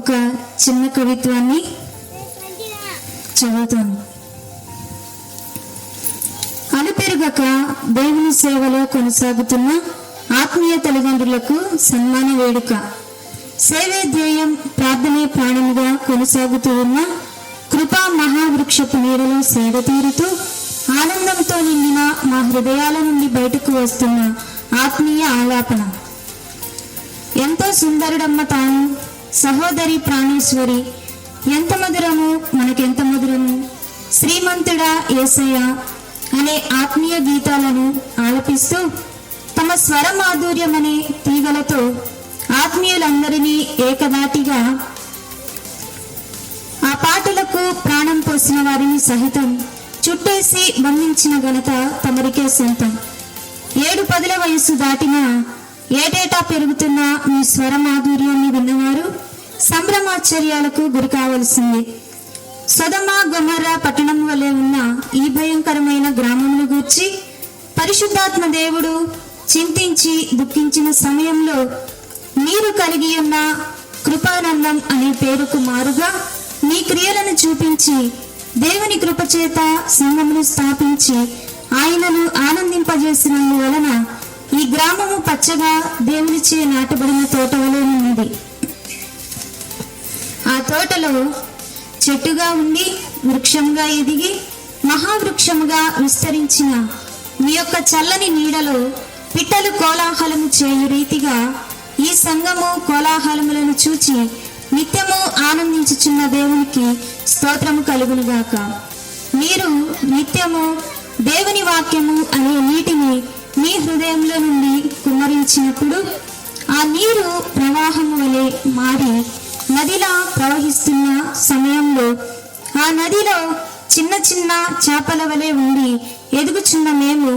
ఒక చిన్న కవిత్వాన్ని చదువుతాను. అలుపెరుగక దేవుని సేవలో కొనసాగుతున్న ఆత్మీయ తల్లిదండ్రులకు సన్మాన వేడుక. సేవే ధ్యేయం, ప్రార్థనే ప్రాణముగా కొనసాగుతూ ఉన్న కృపా మహావృక్షపు నీడలో సేద తీరుతూ ఆనందంతో నిండిన మా హృదయాల నుండి బయటకు వస్తున్న ఆత్మీయ ఆలాపన. ఎంతో సుందరుడమ్మ తాను, సహోదరి ప్రాణేశ్వరి, ఎంత మధురము మనకెంత మధురము, శ్రీమంతుడా యేసయ్య అనే ఆత్మీయ గీతాలను ఆలపిస్తూ తమ స్వర మాధుర్యమనే తీగలతో ఆత్మీయులందరినీ ఏకదాటిగా ఆ పాటలకు ప్రాణం పోసిన వారిని సహితం చుట్టేసి బంధించిన ఘనత తమరికే సొంతం. 7 వయస్సు దాటిన ఏటేటా పెరుగుతున్న మీ స్వర మాధుర్యాన్ని విన్నవారు సంభ్రమాశ్చర్యాలకు గురి కావలసింది. సొదమ గొమొర్రా పట్టణం వలె ఉన్న ఈ భయంకరమైన గ్రామమును గూర్చి పరిశుద్ధాత్మ దేవుడు చింతించి దుఃఖించిన సమయంలో మీరు కలిగి ఉన్న కృపానందం అనే పేరుకు మారుగా మీ క్రియలను చూపించి దేవుని కృపచేత సంఘమును స్థాపించి ఆయనను ఆనందింపజేసినందువలన ఈ గ్రామము పచ్చగా దేవునిచే నాటబడిన తోటవలే ఉన్నది. ఆ తోటలో చెట్టుగా ఉండి వృక్షంగా ఎదిగి మహావృక్షముగా విస్తరించిన మీ యొక్క చల్లని నీడలో పిట్టలు కోలాహలము చేయు రీతిగా ఈ సంఘము కోలాహలములను చూచి నిత్యము ఆనందించుచున్న దేవునికి స్తోత్రము కలుగునుగాక. మీరు నిత్యము దేవుని వాక్యము అనే నీటిని మీ హృదయంలో నుండి కుమ్మరించినప్పుడు ఆ నీరు ప్రవాహము వలె మారి నదిలా ప్రవహిస్తున్న సమయంలో ఆ నదిలో చిన్న చిన్న చేపల వలె ఉండి ఎదుగుచున్న మేము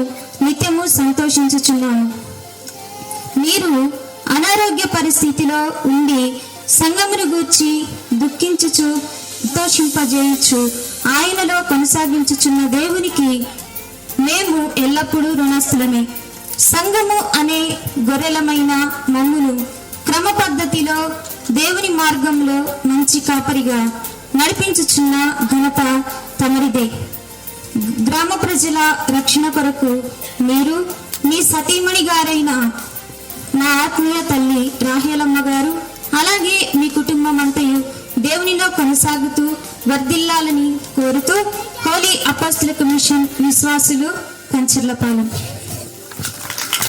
నిత్యము సంతోషించుచున్నాము. మీరు అనారోగ్య పరిస్థితిలో ఉండి సంఘమును గూర్చి దుఃఖించుచు సంతోషింపజేయచ్చు ఆయనలో కొనసాగించుచున్న దేవునికి మేము ఎల్లప్పుడూ రుణస్థులమే. సంఘము అనే గొర్రెలమైన మమ్మును క్రమ పద్ధతిలో దేవుని మార్గంలో మంచి కాపరిగా నడిపించుచున్న ఘనత తమరిదే. గ్రామ ప్రజల రక్షణ కొరకు మీరు మీ సతీమణి గారైన నా ఆత్మీయ తల్లి రాహేలమ్మ గారు అలాగే మీ కుటుంబం అంతయు దేవునిలో కొనసాగుతూ వర్ధిల్లాలని కోరుతూ హోలీ అపోస్తలిక్ మిషన్ విశ్వాసులు కంచర్లపాలెం.